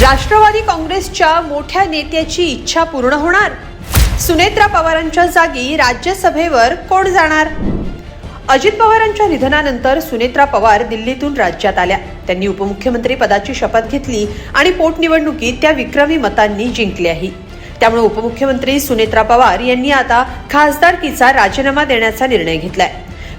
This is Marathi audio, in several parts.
राष्ट्रवादी काँग्रेसच्या मोठ्या नेत्याची इच्छा पूर्ण होणार? सुनेत्रा पवारांच्या जागी राज्यसभेवर कोण जाणार? अजित पवारांच्या निधनानंतर सुनेत्रा पवार दिल्लीतून राज्यात आल्या. त्यांनी उपमुख्यमंत्री पदाची शपथ घेतली आणि पोटनिवडणुकीत त्या विक्रमी मतांनी जिंकल्याही. त्यामुळे उपमुख्यमंत्री सुनेत्रा पवार यांनी आता खासदारकीचा राजीनामा देण्याचा निर्णय घेतलाय.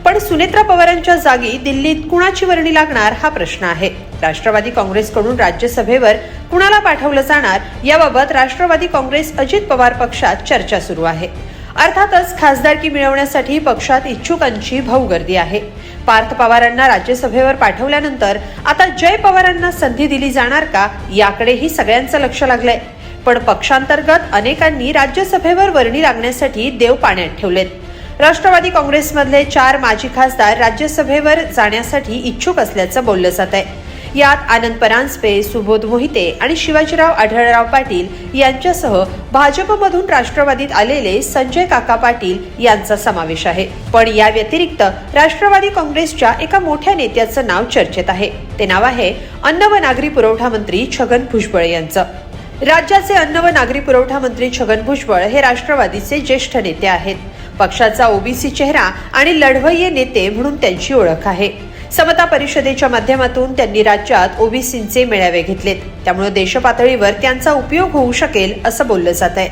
पण सुनेत्रा पवारांच्या जागी दिल्लीत कुणाची वर्णी लागणार हा प्रश्न आहे. राष्ट्रवादी काँग्रेसकडून राज्यसभेवर कुणाला पाठवलं जाणार याबाबत राष्ट्रवादी काँग्रेस अजित पवार पक्षात चर्चा सुरू आहे. अर्थातच खासदारकी मिळवण्यासाठी पक्षात इच्छुकांची भाऊगर्दी आहे. पार्थ पवारांना राज्यसभेवर पाठवल्यानंतर आता जय पवारांना संधी दिली जाणार का याकडेही सगळ्यांचं लक्ष लागलंय. पण पक्षांतर्गत अनेकांनी राज्यसभेवर वर्णी लागण्यासाठी देव पाण्यात ठेवलेत. राष्ट्रवादी काँग्रेसमधले 4 माजी खासदार राज्यसभेवर जाण्यासाठी इच्छुक असल्याचं बोललं जात आहे. यात आनंद परांजपे, सुबोध मोहिते आणि शिवाजीराव आढळराव पाटील यांच्यासह भाजपमधून राष्ट्रवादीत आलेले संजय काका पाटील यांचा समावेश आहे. पण या व्यतिरिक्त राष्ट्रवादी काँग्रेसच्या एका मोठ्या नेत्याचं नाव चर्चेत आहे. ते नाव आहे अन्न व नागरी पुरवठा मंत्री छगन भुजबळ यांचं. राज्याचे अन्न व नागरी पुरवठा मंत्री छगन भुजबळ हे राष्ट्रवादीचे ज्येष्ठ नेते आहेत. पक्षाचा ओबीसी चेहरा आणि लढवय्ये नेते म्हणून त्यांची ओळख आहे. समता परिषदेच्या माध्यमातून त्यांनी राज्यात ओबीसींचे मेळावे घेतलेत. त्यामुळे देशपातळीवर त्यांचा उपयोग होऊ शकेल असं बोललं जात आहे.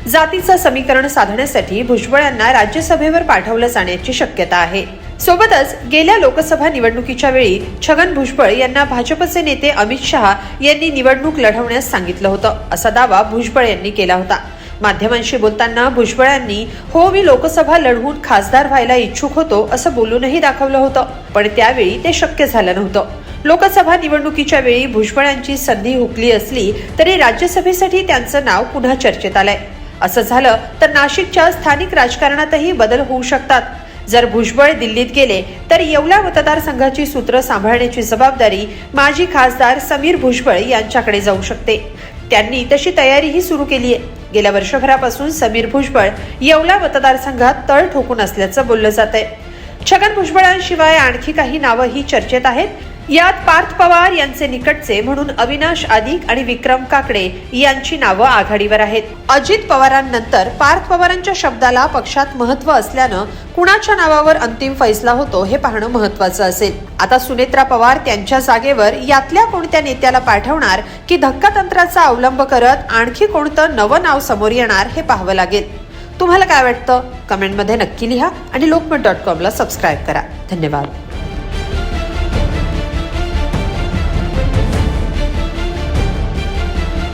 जातीचं समीकरण साधण्यासाठी भुजबळ यांना राज्यसभेवर पाठवलं जाण्याची शक्यता आहे. सोबतच गेल्या लोकसभा निवडणुकीच्या वेळी छगन भुजबळ यांना भाजपचे नेते अमित शहा यांनी निवडणूक लढवण्यास सांगितलं होतं असा दावा भुजबळ यांनी केला होता. माध्यमांशी बोलताना भुजबळ यांनी हो मी लोकसभा लढवून खासदार व्हायला इच्छुक होतो असं बोलूनही दाखवलं होतं. पण त्यावेळी ते शक्य झालं नव्हतं. लोकसभा निवडणुकीच्या वेळी भुजबळ यांची संधी हुकली असली तरी राज्यसभेसाठी त्यांचं नाव पुन्हा चर्चेत आलंय. असं झालं तर नाशिकच्या स्थानिक राजकारणातही बदल होऊ शकतात. जर भुजबळ दिल्लीत गेले तर येवला मतदारसंघाची सूत्र सांभाळण्याची जबाबदारी माजी खासदार समीर भुजबळ यांच्याकडे जाऊ शकते. त्यांनी तशी तयारीही सुरू केली आहे. गेल्या वर्षभरापासून समीर भुजबळ येवला मतदारसंघात तळ ठोकून असल्याचं बोललं जात आहे. छगन भुजबळांशिवाय आणखी काही नावंही चर्चेत आहेत. यात पार्थ पवार यांचे निकटचे म्हणून अविनाश आदिक आणि विक्रम काकडे यांची नावं आघाडीवर आहेत. अजित पवारांनंतर पार्थ पवारांच्या शब्दाला पक्षात महत्त्व असल्यानं कुणाच्या नावावर अंतिम फैसला होतो हे पाहणं महत्त्वाचं असेल. आता सुनेत्रा पवार त्यांच्या जागेवर यातल्या कोणत्या नेत्याला पाठवणार की धक्कातंत्राचा अवलंब करत आणखी कोणतं नवं नाव समोर येणार हे पाहावं लागेल. तुम्हाला काय वाटतं? कमेंटमध्ये नक्की लिहा आणि lokmat.com ला सबस्क्राईब करा. धन्यवाद.